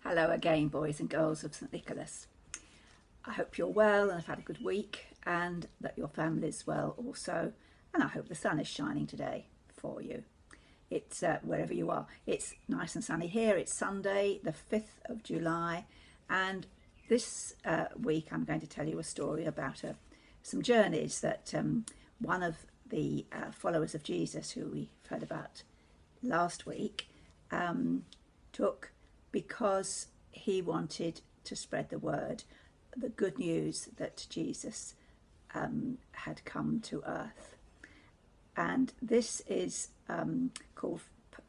Hello again, boys and girls of St Nicholas. I hope you're well and have had a good week, and that your family's well also, and I hope the sun is shining today for you. It's wherever you are. It's nice and sunny here. It's Sunday the 5th of July, and this week I'm going to tell you a story about some journeys that one of the followers of Jesus, who we heard about last week, took because he wanted to spread the word, the good news that Jesus had come to earth. And this is called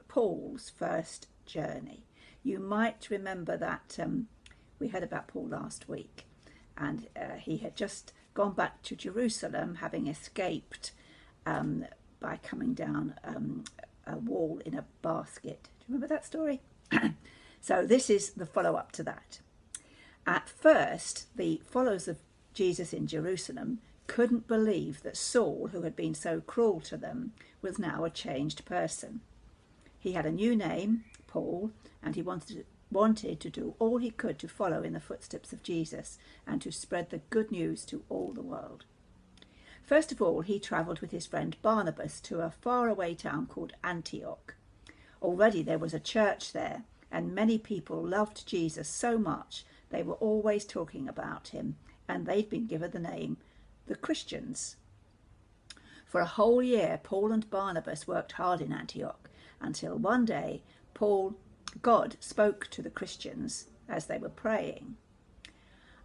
Paul's first journey. You might remember that we heard about Paul last week, and he had just gone back to Jerusalem, having escaped by coming down a wall in a basket. Do you remember that story? So this is the follow-up to that. At first, the followers of Jesus in Jerusalem couldn't believe that Saul, who had been so cruel to them, was now a changed person. He had a new name, Paul, and he wanted to do all he could to follow in the footsteps of Jesus and to spread the good news to all the world. First of all, he travelled with his friend Barnabas to a faraway town called Antioch. Already there was a church there, and many people loved Jesus so much they were always talking about him, and they'd been given the name the Christians. For a whole year, Paul and Barnabas worked hard in Antioch, until one day God spoke to the Christians as they were praying.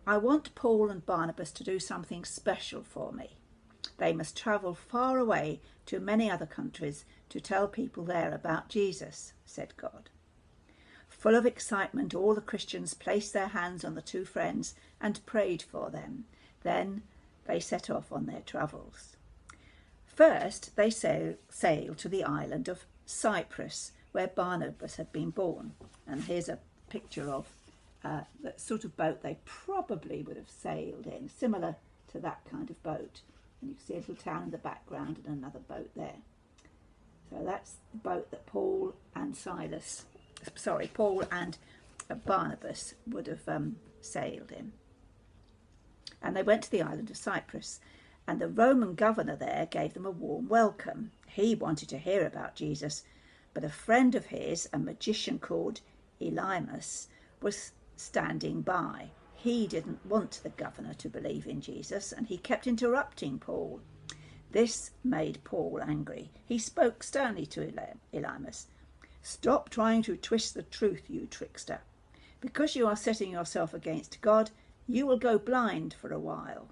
"I want Paul and Barnabas to do something special for me. They must travel far away to many other countries to tell people there about Jesus," said God. Full of excitement, all the Christians placed their hands on the two friends and prayed for them. Then they set off on their travels. First, they sailed to the island of Cyprus, where Barnabas had been born. And here's a picture of the sort of boat they probably would have sailed in, similar to that kind of boat. And you can see a little town in the background and another boat there. So that's the boat that Paul and Barnabas would have sailed in. And they went to the island of Cyprus, and the Roman governor there gave them a warm welcome. He wanted to hear about Jesus, but a friend of his, a magician called Elymas, was standing by. He didn't want the governor to believe in Jesus, and he kept interrupting Paul. This made Paul angry. He spoke sternly to Elymas. "Stop trying to twist the truth, you trickster. Because you are setting yourself against God, you will go blind for a while."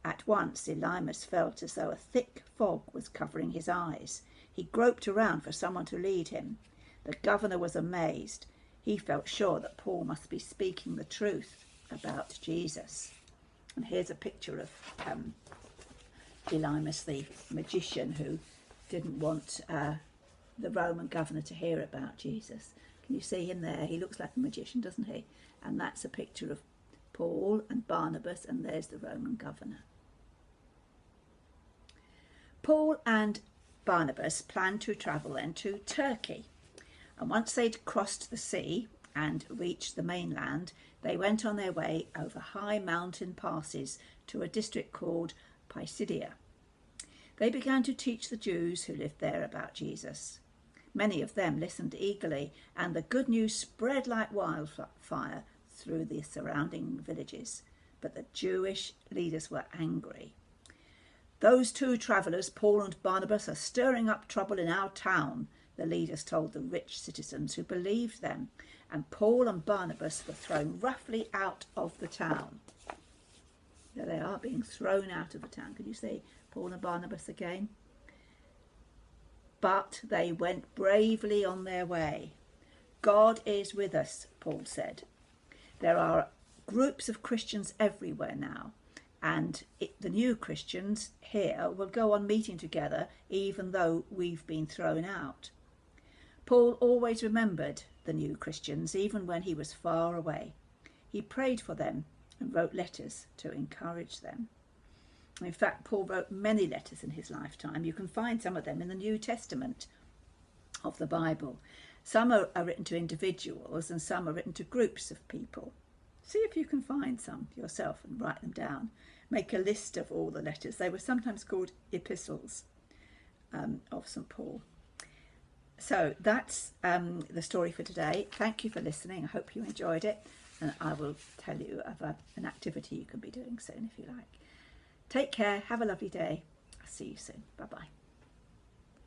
At once Elymas felt as though a thick fog was covering his eyes. He groped around for someone to lead him. The governor was amazed. He felt sure that Paul must be speaking the truth about Jesus. And here's a picture of Elymas, the magician, who didn't want the Roman governor to hear about Jesus. Can you see him there? He looks like a magician, doesn't he? And that's a picture of Paul and Barnabas, and there's the Roman governor. Paul and Barnabas planned to travel then to Turkey. And once they'd crossed the sea and reached the mainland, they went on their way over high mountain passes to a district called Pisidia. They began to teach the Jews who lived there about Jesus. Many of them listened eagerly, and the good news spread like wildfire through the surrounding villages. But the Jewish leaders were angry. "Those two travellers, Paul and Barnabas, are stirring up trouble in our town," the leaders told the rich citizens who believed them, and Paul and Barnabas were thrown roughly out of the town. There they are, being thrown out of the town. Can you see Paul and Barnabas again? But they went bravely on their way. "God is with us," Paul said. "There are groups of Christians everywhere now, and the new Christians here will go on meeting together even though we've been thrown out." Paul always remembered the new Christians, even when he was far away. He prayed for them and wrote letters to encourage them. In fact, Paul wrote many letters in his lifetime. You can find some of them in the New Testament of the Bible. Some are written to individuals and some are written to groups of people. See if you can find some yourself and write them down. Make a list of all the letters. They were sometimes called epistles of St Paul. So that's the story for today. Thank you for listening. I hope you enjoyed it. And I will tell you of an activity you can be doing soon if you like. Take care. Have a lovely day. I'll see you soon. Bye-bye.